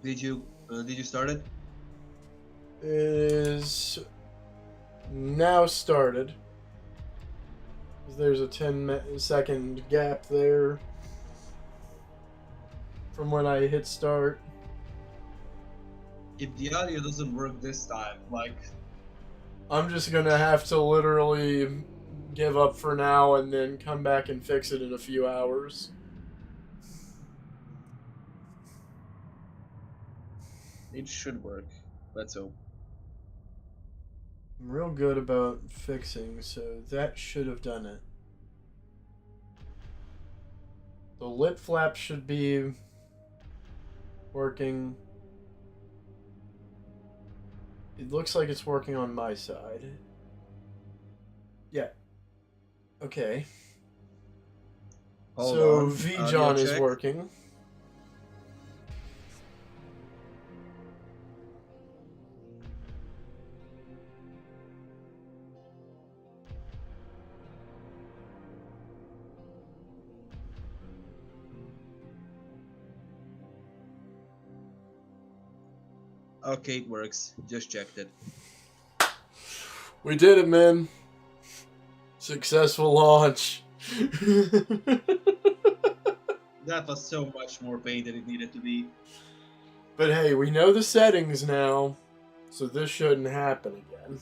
Did you start it? Is now started. There's a 10-second gap there from when I hit start. If the audio doesn't work this time, like, I'm just gonna have to literally give up for now and then come back and fix it in a few hours. it should work. Let's hope. I'm real good about fixing, so that should have done it. The lip flap should be working. It looks like it's working on my side. Yeah. Okay. Hold so on. Audio VJON is check. working. Okay, it works. Just checked it. We did it, man. Successful launch. That was so much more pain than it needed to be. But hey, we know the settings now, so this shouldn't happen again.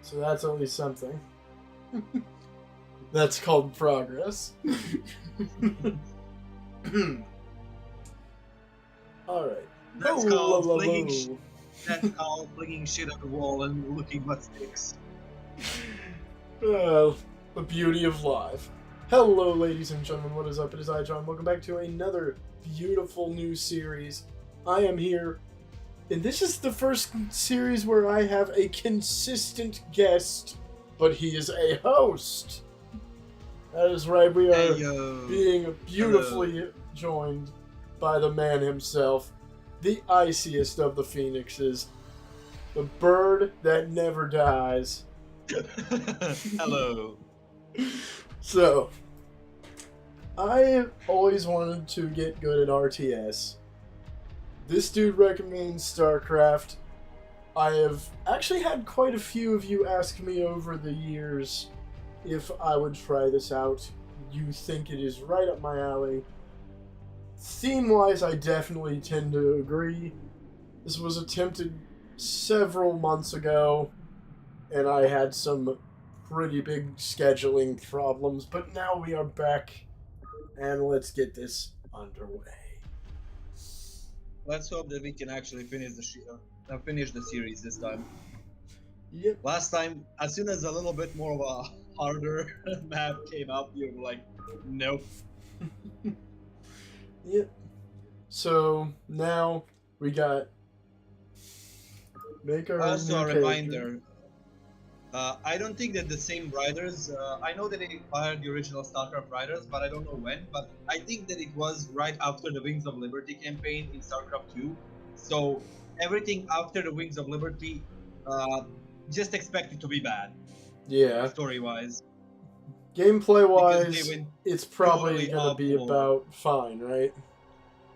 So that's at least something. That's called progress. Alright. That's called flinging shit at the wall and looking what sticks. The beauty of life. Hello, ladies and gentlemen. What is up? It is I, John. Welcome back to another beautiful new series. I am here, and this is the first series where I have a consistent guest, but he is a host. That is right. We are being beautifully joined by the man himself, the iciest of the phoenixes, the bird that never dies. Hello. So, I always wanted to get good at RTS. This dude recommends Starcraft. I have actually had quite a few of you ask me over the years if I would try this out. You think it is right up my alley. Theme-wise, I definitely tend to agree. This was attempted several months ago, and I had some pretty big scheduling problems, but now we are back, and let's get this underway. Let's hope that we can actually finish the series this time. Yep. Last time, as soon as a little bit more of a harder map came up, you were like, nope. Yep. So now we got make our Also, new a character. reminder. I don't think that the same writers. I know that they hired the original Starcraft writers, but I don't know when. But I think that it was right after the Wings of Liberty campaign in Starcraft 2. So everything after the Wings of Liberty, just expect it to be bad. Yeah. Story-wise. Gameplay-wise, it's probably totally gonna be awful. about fine, right?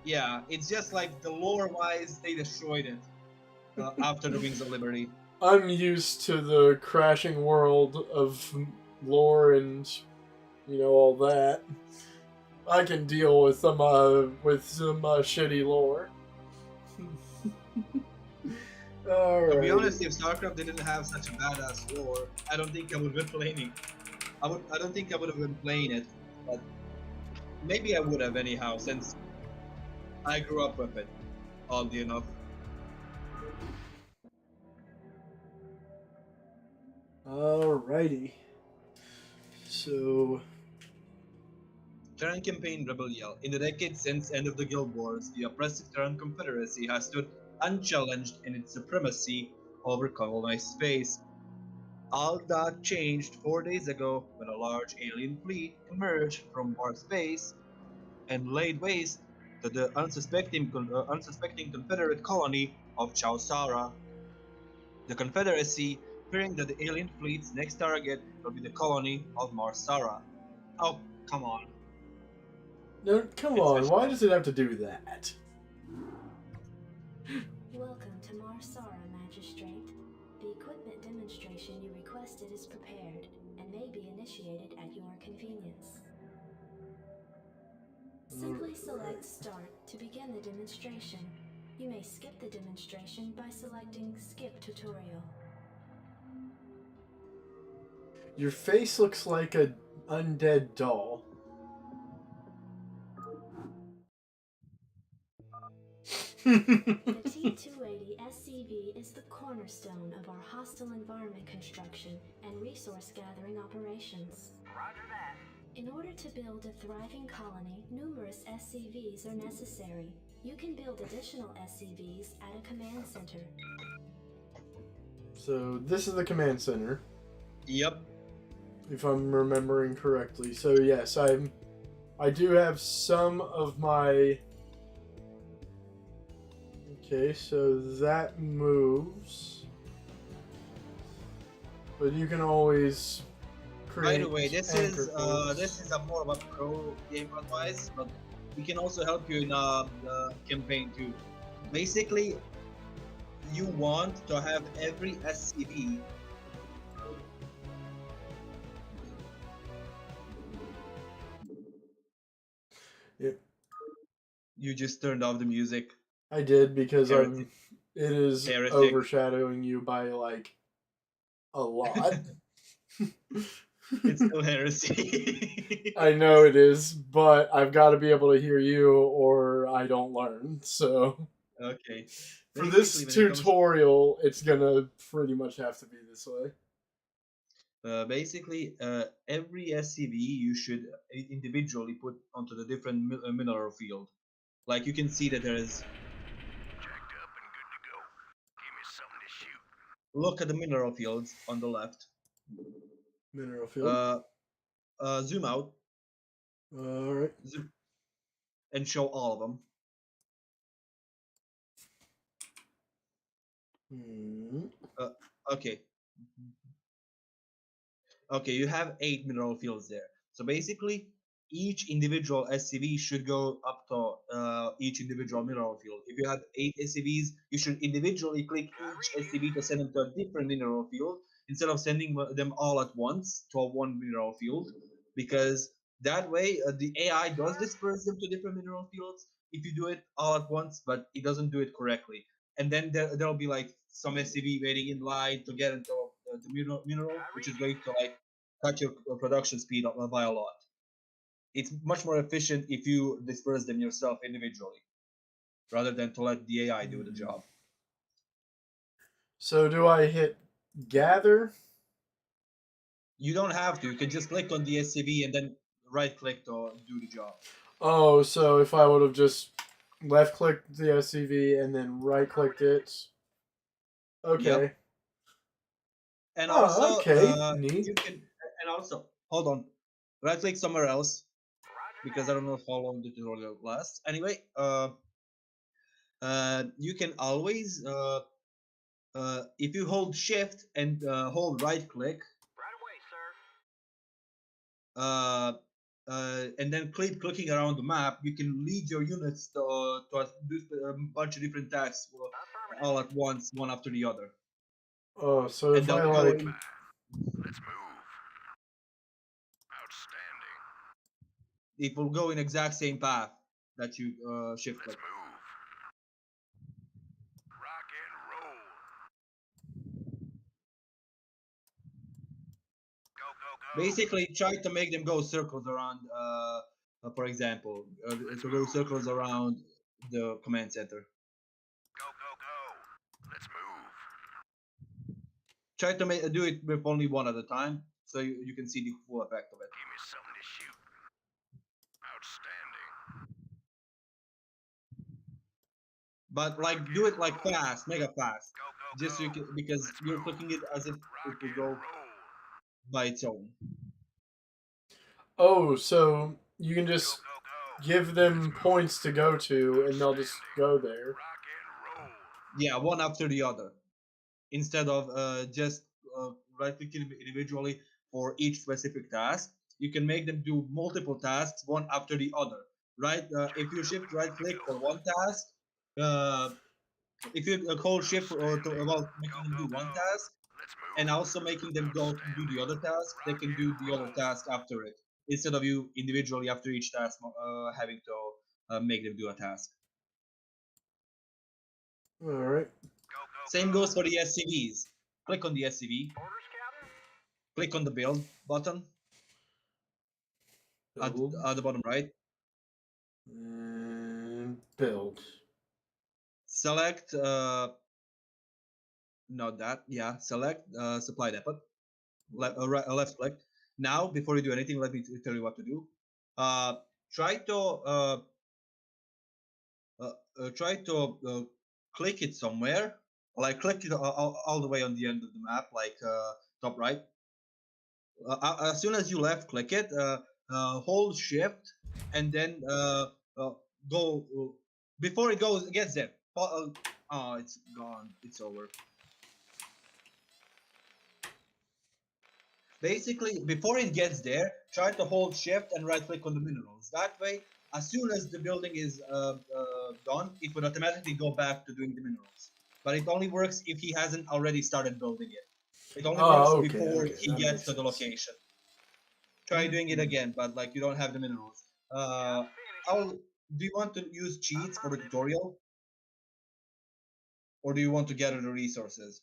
Yeah, it's just like the lore-wise, they destroyed it after the Wings of Liberty. I'm used to the crashing world of lore and, all that. I can deal with some shitty lore. To be honest, if Starcraft didn't have such a badass lore, I don't think I would have been playing. I don't think I would have been playing it, but maybe I would have anyhow, since I grew up with it, oddly enough. Alrighty. So, Terran Campaign Rebel Yell. In the decades since end of the Guild Wars, the oppressive Terran Confederacy has stood unchallenged in its supremacy over colonized space. All that changed 4 days ago when a large alien fleet emerged from Mars space and laid waste to the unsuspecting Confederate colony of Chowsara. The Confederacy, fearing that the alien fleet's next target will be the colony of Marsara. Oh, come on. no, come It's on. Why fictional. does it have to do that? Welcome to Marsara, Magistrate. The equipment demonstration you requested is prepared and may be initiated at your convenience. Simply select Start to begin the demonstration. You may skip the demonstration by selecting Skip Tutorial. Your face looks like a undead doll. The T-280 SCV is the cornerstone of our hostile environment construction and resource gathering operations. Roger that. In order to build a thriving colony, numerous SCVs are necessary. You can build additional SCVs at a command center. So this is the command center, Yep. if I'm remembering correctly. So yes, I do have some of my. Okay, so that moves, but you can always By create. the way, this anchor is points. this is a more of a pro game advice, but we can also help you in the campaign too. Basically, you want to have every SCV. Yep, You just turned off the music. I did because Heretic. It is Heretic. overshadowing you by like a lot. It's still heresy. I know it is, but I've got to be able to hear you or I don't learn. So Okay. for this Basically, when it comes, tutorial, it's gonna pretty much have to be this way. every SCV you should individually put onto the different mineral field. Like you can see that there is. Jacked up and good to go. Give me something to shoot. Look at the mineral fields on the left. Mineral field. Zoom out, All right. zoom, and show all of them. Hmm. Okay. Okay, you have 8 mineral fields there. So basically, each individual SCV should go up to each individual mineral field. If you have 8 SCVs, you should individually click each SCV to send them to a different mineral field instead of sending them all at once to a one mineral field, because that way the AI does disperse them to different mineral fields if you do it all at once, but it doesn't do it correctly. And then there'll be like some SCV waiting in line to get into the mineral, which is going to like cut your production speed up by a lot. It's much more efficient if you disperse them yourself individually rather than to let the AI do the job. So do I hit gather? You don't have to. You can just click on the SCV and then right click to do the job. Oh, so if I would have just left clicked the SCV and then right clicked it. Okay. Yep. And Oh, also, okay. Neat. you can. And also, hold on. Right click somewhere else Roger because I that. don't know how long the tutorial lasts. Anyway, you can always if you hold shift and hold right click Right away, sir. uh, and then clicking around the map, you can lead your units do a bunch of different tasks Affirmative. all at once, one after the other, Oh, so and if I they'll go like. in. Let's move. Outstanding. It will go in exact same path that you shift Let's click. move. Rock and roll. Go, go, go. Basically, try to make them go circles around. For example, Let's to go move. circles around the command center. Go, go, go. Let's move. Try to do it with only one at a time, so you can see the full effect of it. Give me something to shoot. Outstanding. But like, do it like fast, mega fast, Go, go, just so go. you can, because Let's you're move. clicking it as if it Rock would and go roll. by its own. Oh, so you can Go, just go, go. give Let's them move. points to go to, and they'll just go there. Rock and roll. Yeah, one after the other, instead of just right clicking individually for each specific task. You can make them do multiple tasks one after the other. Right? If you shift right click for one task, uh, if you hold shift about making them do one task, Let's move. and also making them go do the other task, they can do the other task after it instead of you individually after each task having to make them do a task. All right. Same goes for the SCVs. Click on the SCV, Orders, Captain? click on the build button Build at the bottom right. and build. Select, not that, yeah, select supply depot, left click. Now, before you do anything, let me tell you what to do. Try to try to click it somewhere, like click it all the way on the end of the map, like top right. As soon as you left click it, hold shift and then go before it gets there. Oh, it's gone, it's over. Basically, before it gets there, try to hold shift and right click on the minerals. That way, as soon as the building is done, it would automatically go back to doing the minerals. But it only works if he hasn't already started building it. It only works Oh, okay, before okay, he that gets makes to the sense. location. Try doing it again, but like you don't have the minerals. I'll. Do you want to use cheats for the tutorial, or do you want to gather the resources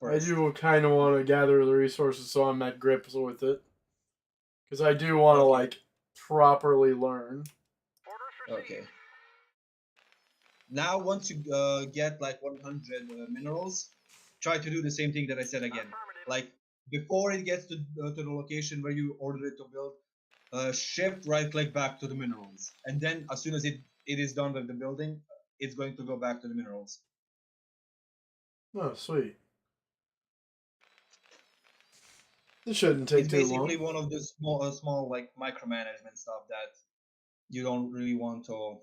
I first? do kind of want to gather the resources so I'm at grips with it. Because I do want to, Okay. like, properly learn. Orders received. Okay. Now, once you get like 100 minerals, try to do the same thing that I said again. Affirmative. Like before it gets to the location where you ordered it to build, shift right click back to the minerals, and then as soon as it is done with the building, it's going to go back to the minerals. Oh, sweet. This shouldn't take It's too basically long. one of the small like micromanagement stuff that you don't really want to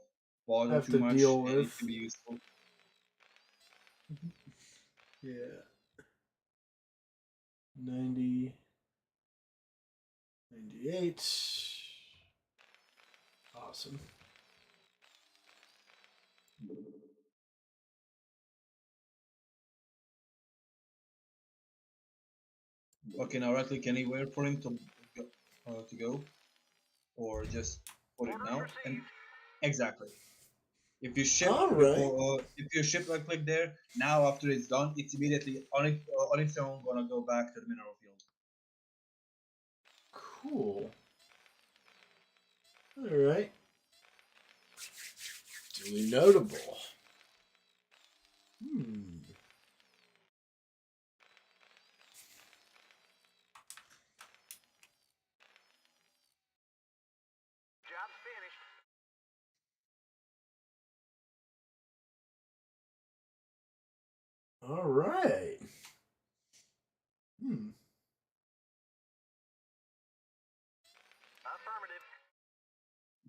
bother Have too to much, deal and it can with. be useful. Yeah. 90. 98. Awesome. Okay, now right click anywhere for him to go, or just put it Orders now. And received. exactly. If you ship All right. before, if you ship right click there, now after it's done, it's immediately on its own gonna go back to the mineral field. Cool. All right. Duly notable. Hmm. Job's finished. All right. Hmm. Affirmative.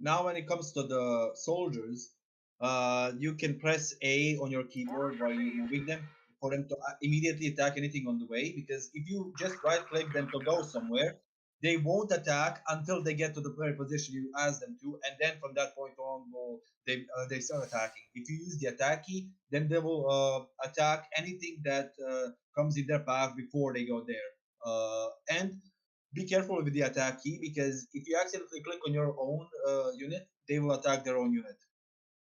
Now, when it comes to the soldiers, you can press A on your keyboard Orders while you're received. moving them for them to immediately attack anything on the way. Because if you just right click them to go somewhere, they won't attack until they get to the very position you asked them to, and then from that point on, they start attacking. If you use the attack key, then they will attack anything that comes in their path before they go there. And be careful with the attack key because if you accidentally click on your own unit, they will attack their own unit.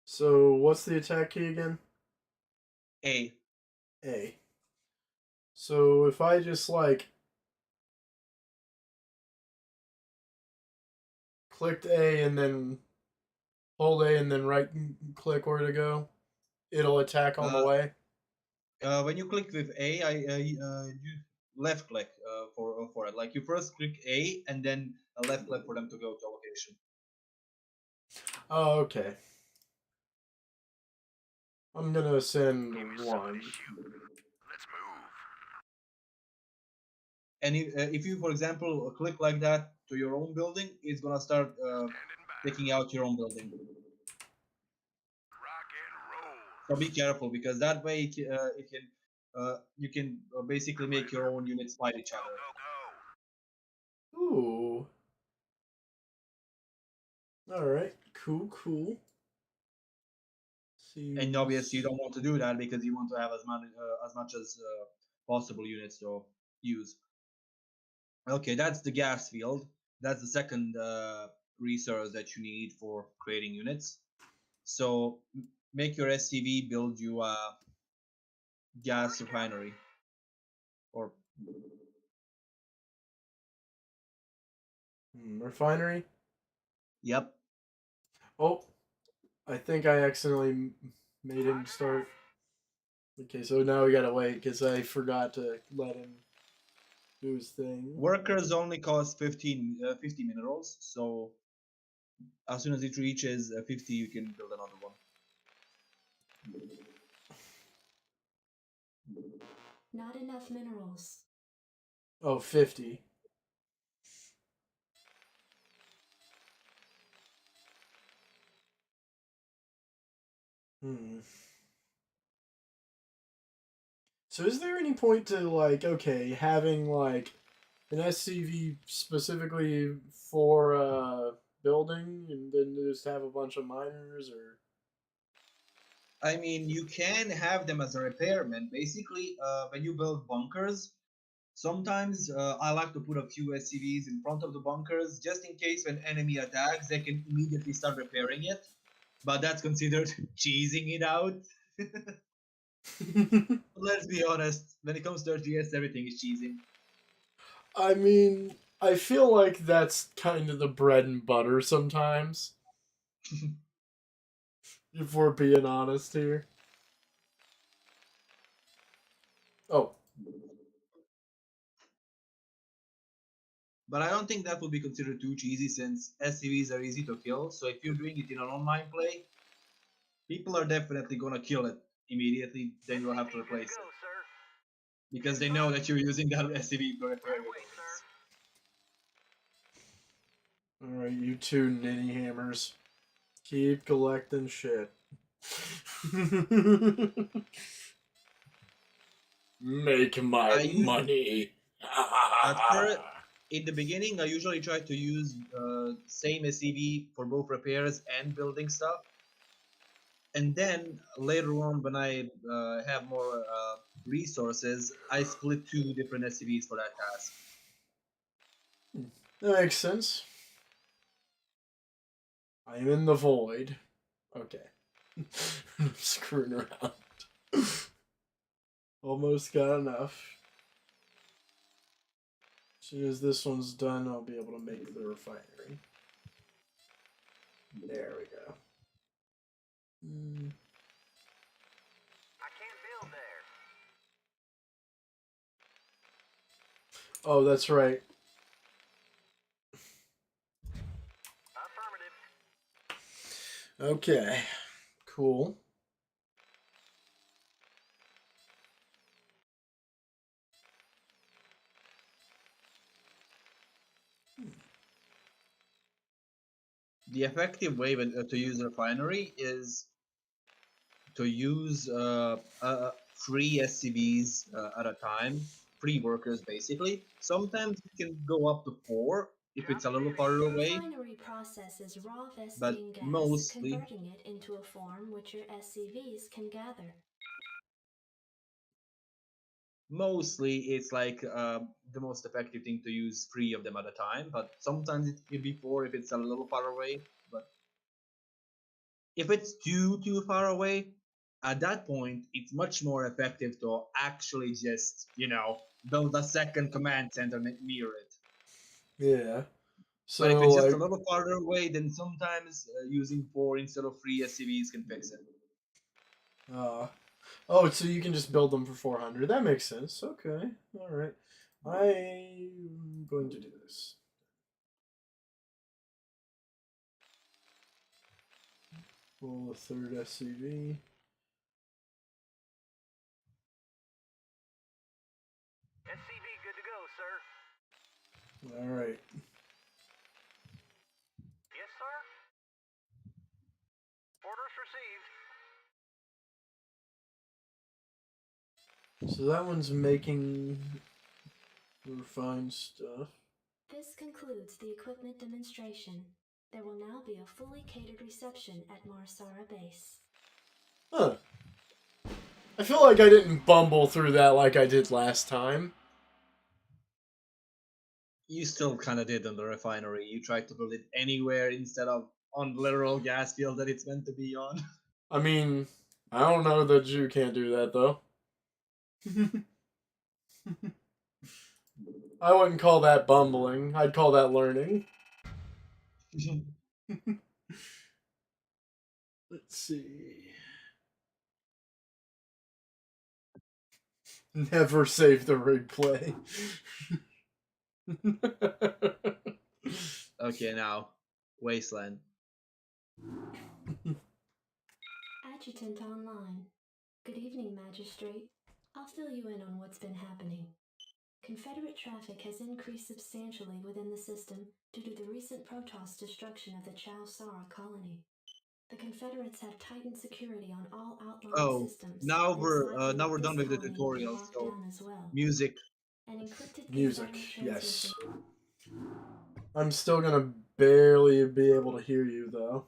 So what's the attack key again? A. A. So if I just like clicked A and then hold A and then right click where to go, it'll attack on the Uh, way. when you click with A, you left click for it. Like you first click A and then a left click for them to go to a location. Oh, okay. I'm gonna send Give me some of one. this shoot. Let's move. And if you, for example, click like that to your own building, it's gonna start Standing by. taking out your own building. Rock and roll. So be careful because that way it can you can basically make your own units fight each Go, other. go, go. Ooh. All right. Cool. Cool. And obviously, you don't want to do that because you want to have as much as possible units to use. Okay, that's the gas field. That's the second resource that you need for creating units. So make your SCV build you a gas refinery. Or Refinery. yep. Oh, I think I accidentally made him start. Okay, so now we gotta wait because I forgot to let him do his thing. Workers only cost 50 minerals, so as soon as it reaches 50, you can build another one. Not enough minerals. Oh, 50. Hmm. So is there any point to, like, okay, having, like, an SCV specifically for building and then just have a bunch of miners, or... I mean, you can have them as a repairman. Basically, when you build bunkers, sometimes I like to put a few SCVs in front of the bunkers just in case when enemy attacks, they can immediately start repairing it. But that's considered cheesing it out. Let's be honest, when it comes to RTS, everything is cheesing. I mean, I feel like that's kind of the bread and butter sometimes, if we're being honest here. Oh, But I don't think that would be considered too cheesy since SCVs are easy to kill. So if you're doing it in an online play, people are definitely gonna kill it immediately. Then you'll have to SCV good replace to go, it sir. because they know that you're using that SCV to repair your Right away, buildings. alright, you two ninny hammers. Keep collecting shit. Make my I use money. at first in the beginning. I usually try to use same SCV for both repairs and building stuff, and then later on when I have more resources, I split two different SCVs for that task. That makes sense. I am in the void. Okay. I'm screwing around. Almost got enough. As soon as this one's done, I'll be able to make the refinery. There we go. I can't build there. Oh, that's right. Affirmative. Okay. Cool. The effective way to use a refinery is to use three SCVs at a time, three workers basically. Sometimes you can go up to four if it's a little farther The away, refinery processes raw but Vestian gas, mostly converting it into a form which your SCVs can gather. mostly it's like the most effective thing to use three of them at a time. But sometimes it can be four if it's a little far away. But if it's too far away, at that point it's much more effective to actually just build a second command center near it. Yeah. But if So, it's just a like, little farther away, then sometimes using four instead of three SCVs can fix it. oh, so you can just build them for 400. That makes sense. Okay. All right. I'm going to do this. Roll a third SCV. SCV good to go, sir. All right. Yes, sir. Orders received. So that one's making refined stuff. This concludes the equipment demonstration. There will now be a fully catered reception at Marsara Base. Huh. I feel like I didn't bumble through that like I did last time. You still kind of did on the refinery. You tried to build it anywhere instead of on the literal gas field that it's meant to be on. I mean, I don't know that you can't do that, though. I wouldn't call that bumbling. I'd call that learning. Let's see. Never save the replay. Okay, now, Wasteland. Adjutant online. Good evening, Magistrate. I'll fill you in on what's been happening. Confederate traffic has increased substantially within the system due to the recent Protoss destruction of the Chow Sara colony. The Confederates have tightened security on all outlying Oh, systems. now and it's likely we're that done this with the colony will be tutorial. locked So, down as well. music. An encrypted Music, Confederate yes. transmission. I'm still gonna barely be able to hear you, though.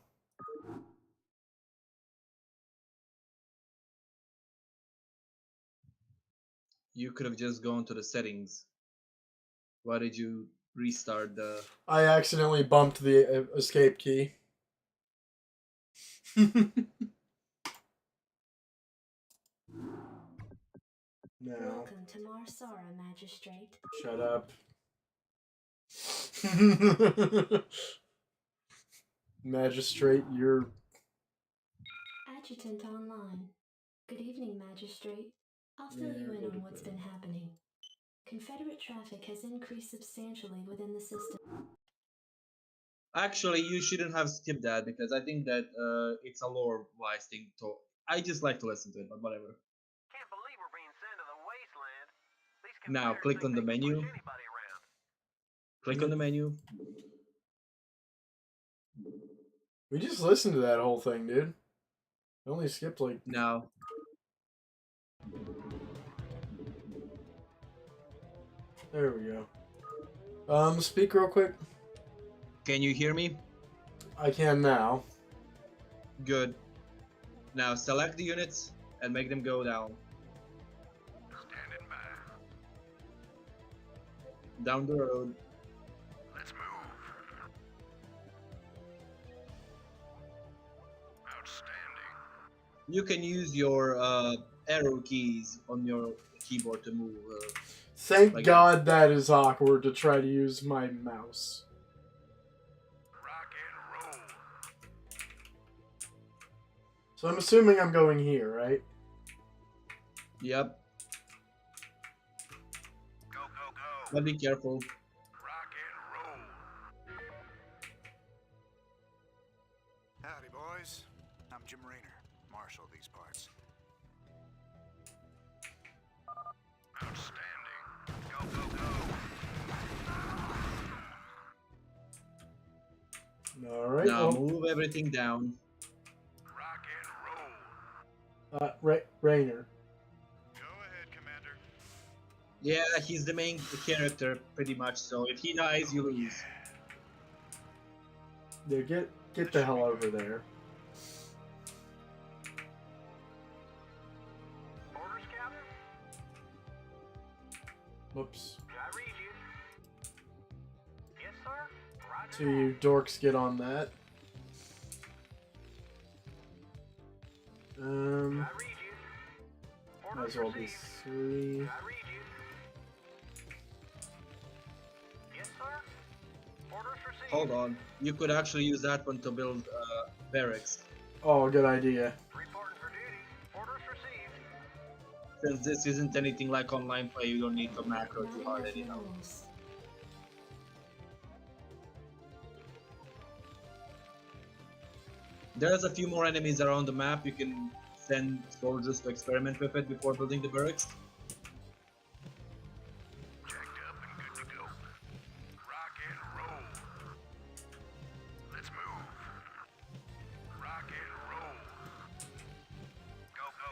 You could have just gone to the settings. Why did you restart the? I accidentally bumped the escape key. No. Welcome to Marsara, Magistrate. Shut up. Magistrate, you're... Adjutant online. Good evening, Magistrate. I'll fill you in on what's been happening. Confederate traffic has increased substantially within the system. Actually, you shouldn't have skipped that because I think that it's a lore-wise thing. To I just like to listen to it, but whatever. Can't believe we're being sent to the wasteland. These Now, Confederates click think on the they can menu. push anybody around. Click on the menu. We just listened to that whole thing, dude. I only skipped, like... Now, There we go. Speak real quick. can you hear me? I can now. Good. Now, select the units and make them go down. Standing by. Down the road. Let's move. Outstanding. You can use your arrow keys on your keyboard to move. Thank Like God that is awkward to try to use my mouse. Rock and roll. So I'm assuming I'm going here, right? Yep. Go, go, go. But be careful. Rock and roll. Howdy, boys. I'm Jim Raynor, marshal of these parts. Outstanding. Go, go, go. Alright, Now well... move everything down. Rock and roll. Rainer. Go ahead, Commander. Yeah, he's the main character pretty much. So if he dies, you lose. Yeah, get the hell over there. Orders, Captain? Whoops. Did I read you? Yes, sir. Roger. So you dorks get on that. Did I read you? Might Orders as well be received. 3. Did I read you? Yes, sir. Orders received. Hold on. You could actually use that one to build barracks. Oh, good idea. Reporting for duty. Orders received. Since this isn't anything like online play, you don't need to macro Not too hard enough anyhow. minerals. There's a few more enemies around the map. You can send soldiers to experiment with it before building the barracks. Jacked up and good to go. Rock and roll. Let's move. Rock and roll. Go, go,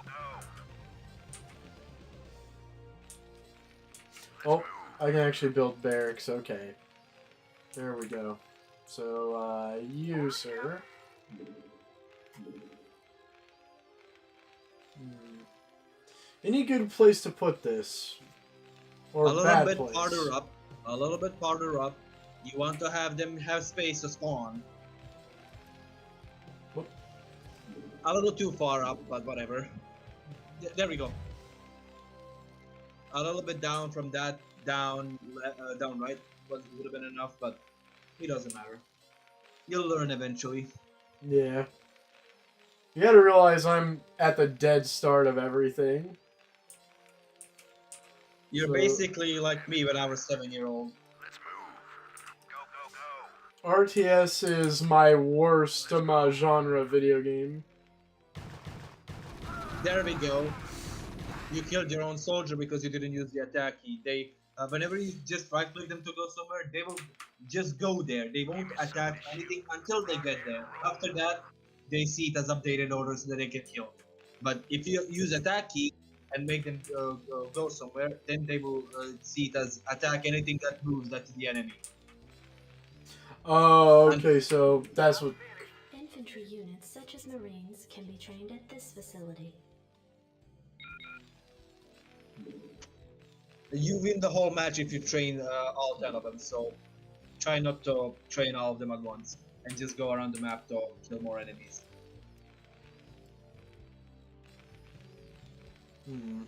go. Oh, I can actually build barracks. Okay. There we go. So, you, sir. Any good place to put this? Or A little bad bit place? farther up. A little bit farther up. You want to have them have space to spawn. Whoop. A little too far up, but whatever. There we go. A little bit down from that, down right. Would have been enough, but it doesn't matter. You'll learn eventually. Yeah. You gotta realize I'm at the dead start of everything. You're So- basically like me when I was 7-year-old. Let's move. Go, go, go. RTS is my worst genre video game. There we go. You killed your own soldier because you didn't use the attack key. They, whenever you just right-click them to go somewhere, they will just go there. They won't attack anything until they get there. After that, they see it as updated orders so that they get killed. But if you use attack key and make them go somewhere, then they will see it as attack anything that moves that's the enemy. Oh, okay, so that's what... Infantry units such as Marines can be trained at this facility. You win the whole match if you train all 10 of them, so try not to train all of them at once and just go around the map to kill more enemies. Hmm.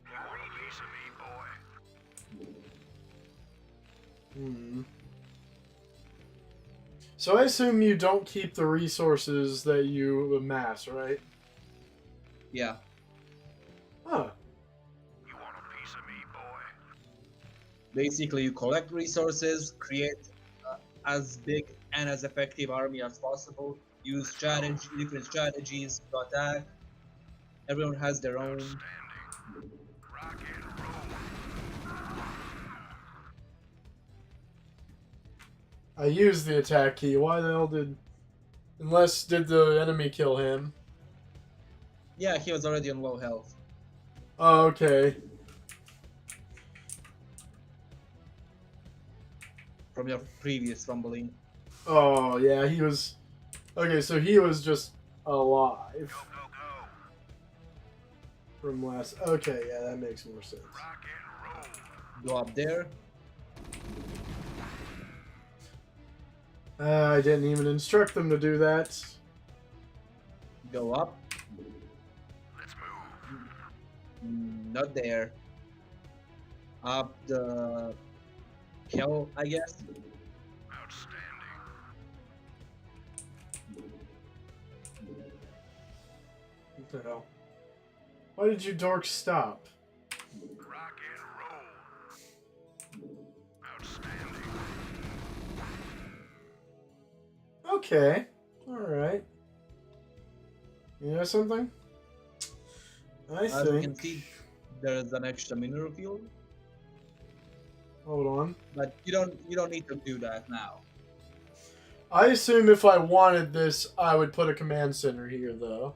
You want a piece of me, boy? Hmm. So I assume you don't keep the resources that you amass, right? Yeah. Huh. You want a piece of me, boy? Basically, you collect resources, create as big and as effective army as possible, use strategy, different strategies to attack. Everyone has their own. Standing. Rock and roll. I used the attack key. Why the hell did... Unless, did the enemy kill him? Yeah, he was already on low health. Oh, okay. From your previous rumbling. Oh, yeah, he was... Okay, so he was just alive Go, go, go. from last... Okay, yeah, that makes more sense. Rock and roll. Go up there. I didn't even instruct them to do that. Go up. Let's move. Not there. Up the hill, I guess. Outstanding. What the hell? Why did you dorks stop? Rock and roll. Outstanding. Okay. Alright. You know something? I As you can think... see, there is an extra mineral field, Hold on. but you don't need to do that now. I assume if I wanted this, I would put a command center here, though.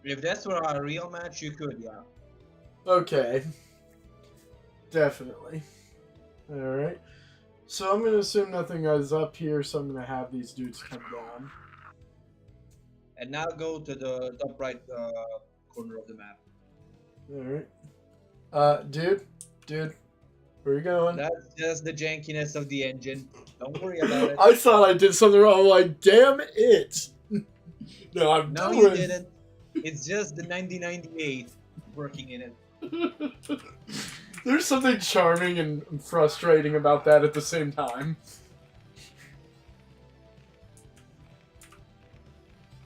If that's were a real match, you could, yeah. Okay. Definitely. Alright. So I'm going to assume nothing is up here, so I'm going to have these dudes come down. And now go to the top right corner of the map. Alright. Dude, where you going? That's just the jankiness of the engine. Don't worry about it. I thought I did something wrong. I'm like, damn it! No, I'm No, doing... you didn't. It's just the 9098 working in it. There's something charming and frustrating about that at the same time.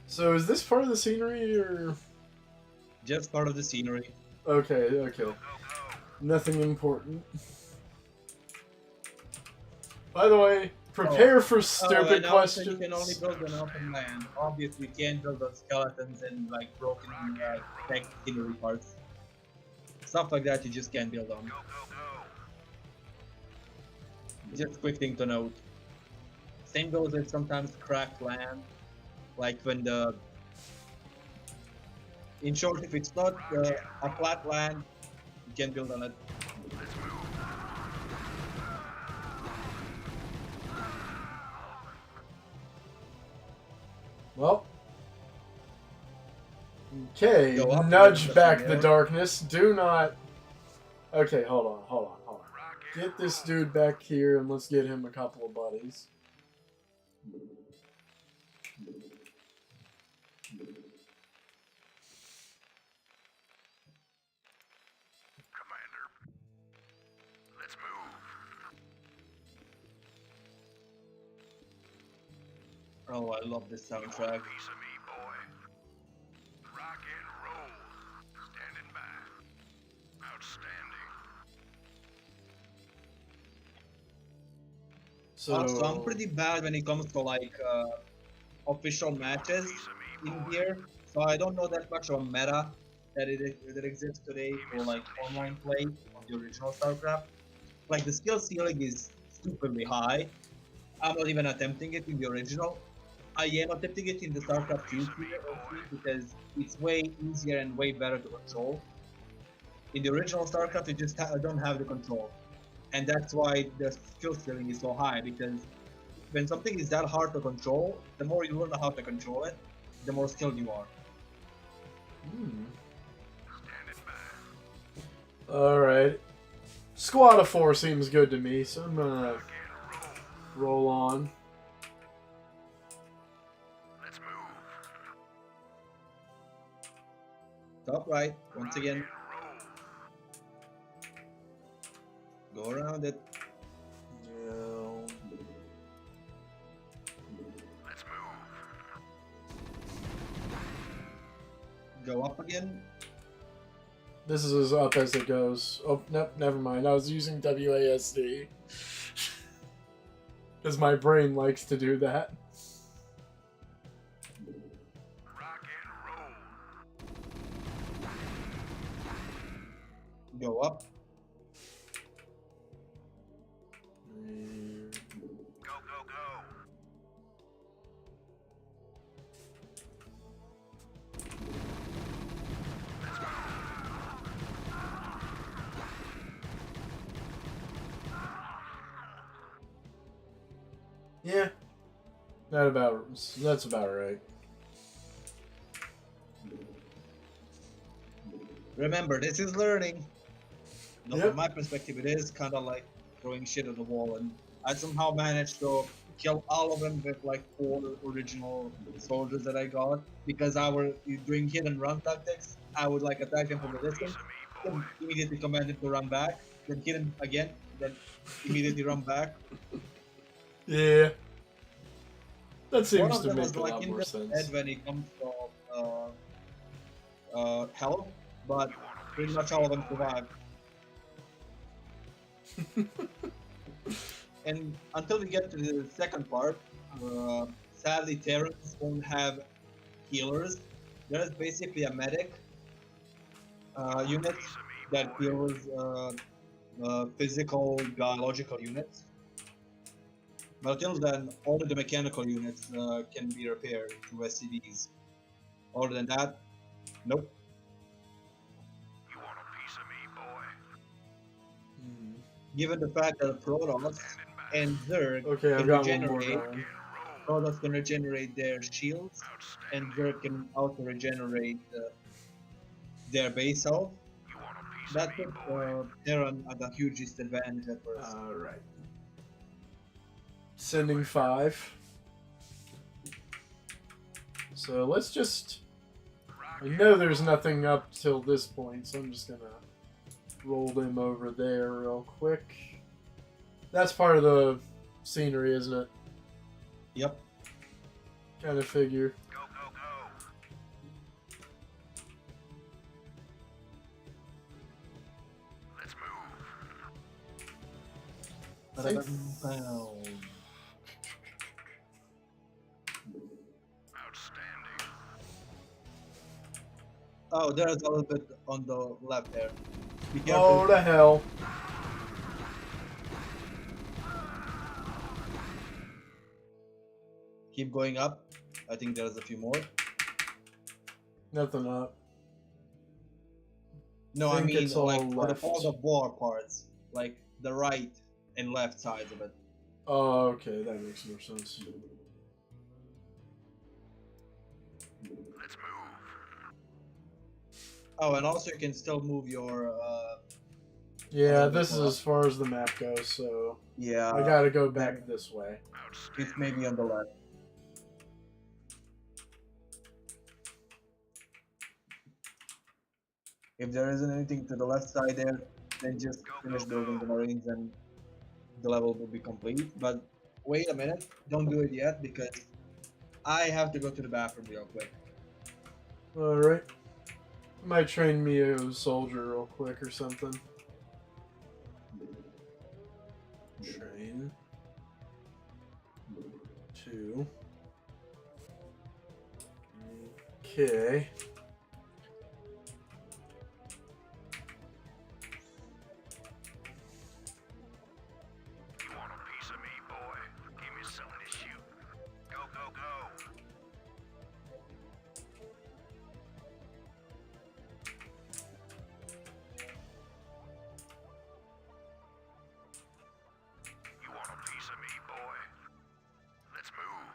So is this part of the scenery, or...? Just part of the scenery. Okay. Go, go. Nothing important. By the way, prepare for stupid and also questions. you can only build on open land. Obviously, you can't build on skeletons and like broken tech scenery parts. Stuff like that you just can't build on. Go, go, go. Just quick thing to note. Same goes with sometimes cracked land, like when the. In short, if it's not a flat land, you can build on it. Let's move. Well, Okay, Go up, nudge there's back nothing the there. darkness. Do not. Okay, hold on. Get this dude back here and let's get him a couple of buddies. Commander, let's move. Oh, I love this You want soundtrack. a piece of me, boy? Rock and roll. Standing by. Outstanding. So I'm So, pretty bad when it comes to like official matches Piece of me, in boy. here, so I don't know that much of a meta that exists today for like online play of the original Starcraft. Like the skill ceiling is stupidly high. I'm not even attempting it in the original. I am attempting it in the Starcraft 2 DLC because it's way easier and way better to control. In the original Starcraft, you just don't have the control, and that's why the skill ceiling is so high. Because when something is that hard to control, the more you learn how to control it, the more skilled you are. Standing by. alright. Squad of 4 seems good to me, so I'm gonna Rock and roll. roll on. Let's move. Top right, once Rock again, and roll. go around it. Let's move. Go up again. This is as up as it goes. Oh, nope, never mind. I was using WASD. Because my brain likes to do that. Rock and roll. Go up. Go, go, go. Yeah. That's about right. Remember, this is learning. No, Yep. from my perspective, it is kind of like throwing shit at the wall, and I somehow managed to kill all of them with like 4 original soldiers that I got because I were doing hit and run tactics. I would like attack them from a distance, then immediately command them to run back, then hit them again, then immediately run back. Yeah. That One seems of to them make was a like lot in more the sense. head when it comes to health, but pretty much all of them survived. And until we get to the second part, sadly Terrans won't have healers. There is basically a medic unit that heals physical, biological units. But until then, only the mechanical units can be repaired through SCVs. Other than that, nope. You want a piece of me, boy? Given the fact that Protoss Standing by. and Zerg Okay, I've can got one more regenerate, going. Protoss can regenerate their shields, and Outstanding. Zerg can also regenerate their base health. You want a piece That of me, put boy? Terran at a huge disadvantage at first. Alright. Sending 5. So let's just... I know there's nothing up till this point, so I'm just gonna roll them over there real quick. That's part of the scenery, isn't it? Yep. Kind of figure. Go, go, go. Let's move. Outstanding. Oh, there's a little bit on the left there. Be Oh, careful. the hell. Keep going up. I think there's a few more. Nothing up. No, I Think mean it's all like for left. all the bar parts, like the right and left sides of it. Oh, okay, that makes more sense. Let's move. Oh, and also you can still move your. Yeah, little bit this is more as far as the map goes, so Yeah. I gotta go back this way. It's maybe on the left. If there isn't anything to the left side there, then just finish building the marines and the level will be complete. But wait a minute, don't do it yet because I have to go to the bathroom real quick. Alright. Might train me a soldier real quick or something. Train. 2. Okay. You want a piece of me, boy? Give me something to shoot. Go, go, go. You want a piece of me, boy? Let's move.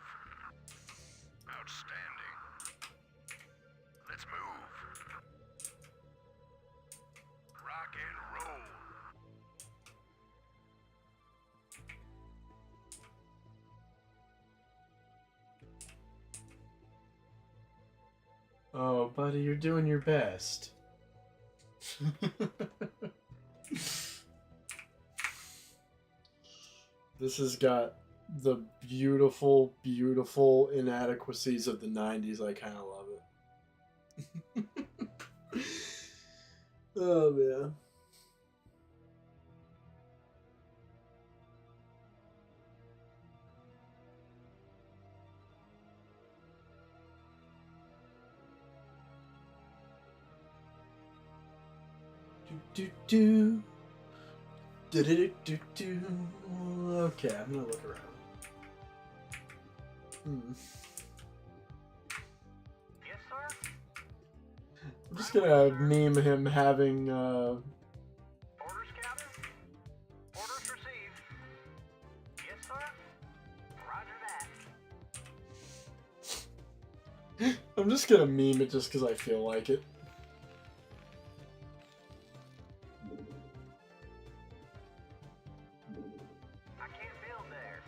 Outstanding. Let's move. Rock and roll. Oh, buddy, you're doing your best. This has got the beautiful, beautiful inadequacies of the 90s. I kind of love it. Oh, man. Do do do do do do. Okay, I'm gonna look around. Yes, sir? I'm just gonna meme him having Orders, Captain? Orders received. Yes, sir? Roger that. I'm just gonna meme it just because I feel like it. I can't build there.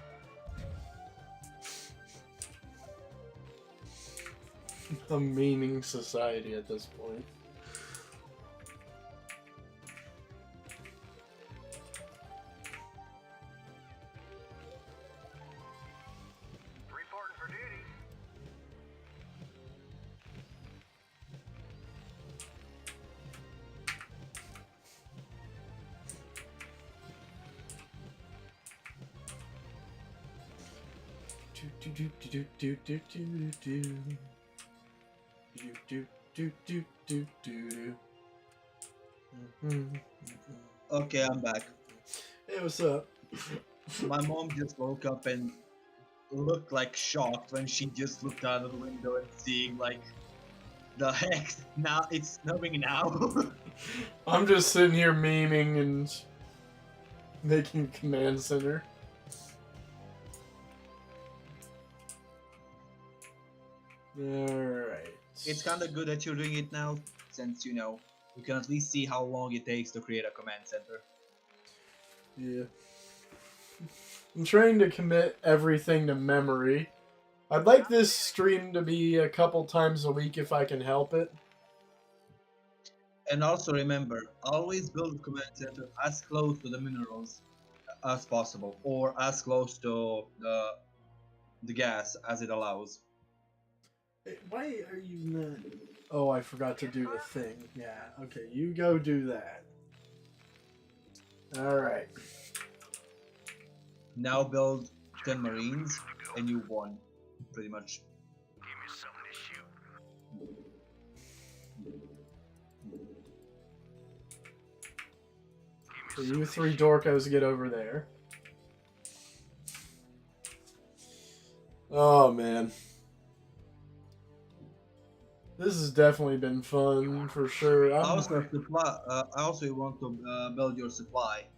A memeing society at this point. Reporting for duty. Do do do do do do do do do do do do do. Okay, I'm back. Hey, what's up? My mom just woke up and looked like shocked when she just looked out of the window and seeing like the heck now it's snowing now. I'm just sitting here memeing and making command center. Alright. It's kind of good that you're doing it now, since you know you can at least see how long it takes to create a command center. Yeah. I'm trying to commit everything to memory. I'd like this stream to be a couple times a week if I can help it. And also remember, always build a command center as close to the minerals as possible, or as close to the gas as it allows. Hey, why are you not... Oh, I forgot to do the thing. Yeah, okay, you go do that. Alright. Now build 10 marines, and you won, pretty much. Give me something to shoot. So you three dorkos get over there. Oh, man. This has definitely been fun, for sure. Also, I also want to build your supply.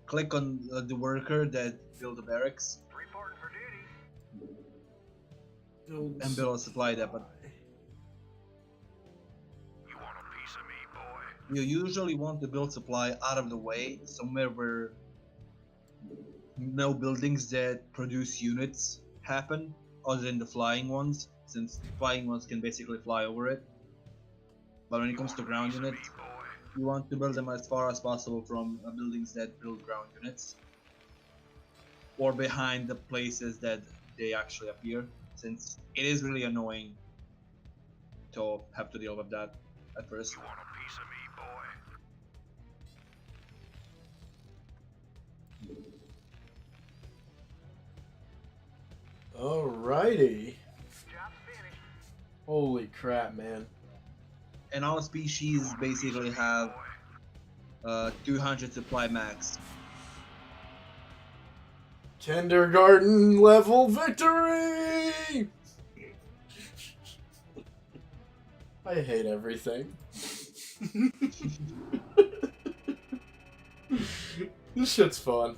Click on the worker that build the barracks Reporting for duty. and build a supply depot. You want a piece of you usually want to build supply out of the way, somewhere where no buildings that produce units happen, other than the flying ones, since flying ones can basically fly over it. But when it comes to ground Piece of me, units, boy. you want to build them as far as possible from buildings that build ground units, or behind the places that they actually appear, since it is really annoying to have to deal with that at first. You want a piece of me, boy? Alrighty. Job finished. Holy crap, man. And all species basically have Boy. 200 supply max. Kindergarten level victory! I hate everything. This shit's fun.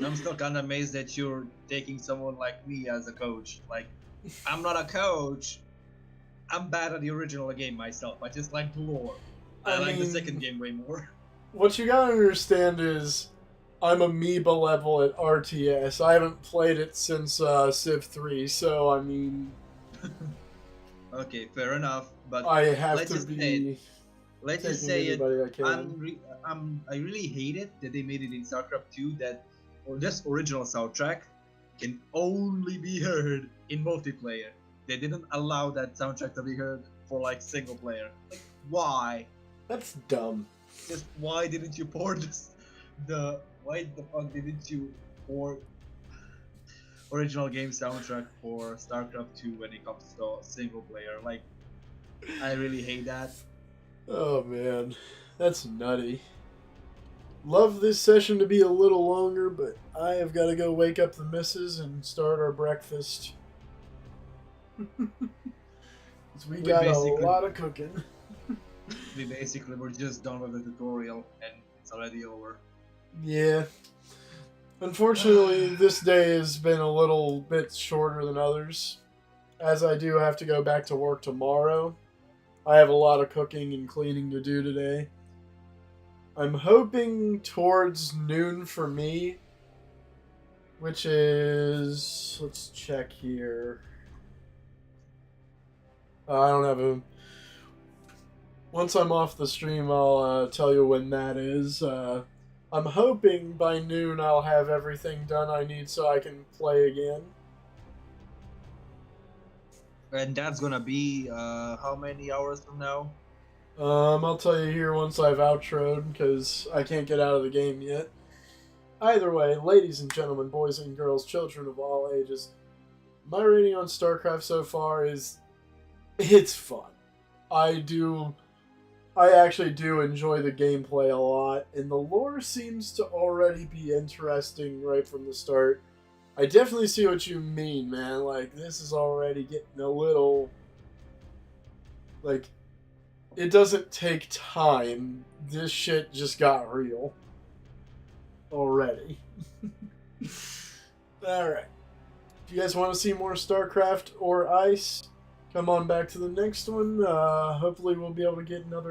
I'm still kind of amazed that you're taking someone like me as a coach. Like, I'm not a coach. I'm bad at the original game myself. I just like the lore. I like the second game way more. What you gotta understand is, I'm amoeba level at RTS. I haven't played it since Civ 3, so I mean, Okay, fair enough. But I have let's to just say be let's just taking say it. anybody I can. I really hate it that they made it in Starcraft 2 that, or this original soundtrack can only be heard in multiplayer. They didn't allow that soundtrack to be heard for like single player. Like, why? That's dumb. Just why didn't you port this? Why the fuck didn't you port original game soundtrack for StarCraft 2 when it comes to single player? Like, I really hate that. Oh man, that's nutty. Love this session to be a little longer, but I have got to go wake up the missus and start our breakfast. 'Cause we got a lot of cooking. We basically were just done with the tutorial and it's already over. Yeah. Unfortunately, this day has been a little bit shorter than others, as I do have to go back to work tomorrow. I have a lot of cooking and cleaning to do today. I'm hoping towards noon for me, which is... let's check here. I don't have a... Once I'm off the stream, I'll tell you when that is. I'm hoping by noon I'll have everything done I need so I can play again. And that's gonna be how many hours from now? I'll tell you here once I've outroed, because I can't get out of the game yet. Either way, ladies and gentlemen, boys and girls, children of all ages, my rating on StarCraft so far is... it's fun. I actually do enjoy the gameplay a lot, and the lore seems to already be interesting right from the start. I definitely see what you mean, man. Like, this is already getting a little... like, it doesn't take time. This shit just got real. Already. Alright. If you guys want to see more StarCraft or Ice, come on back to the next one. Hopefully we'll be able to get another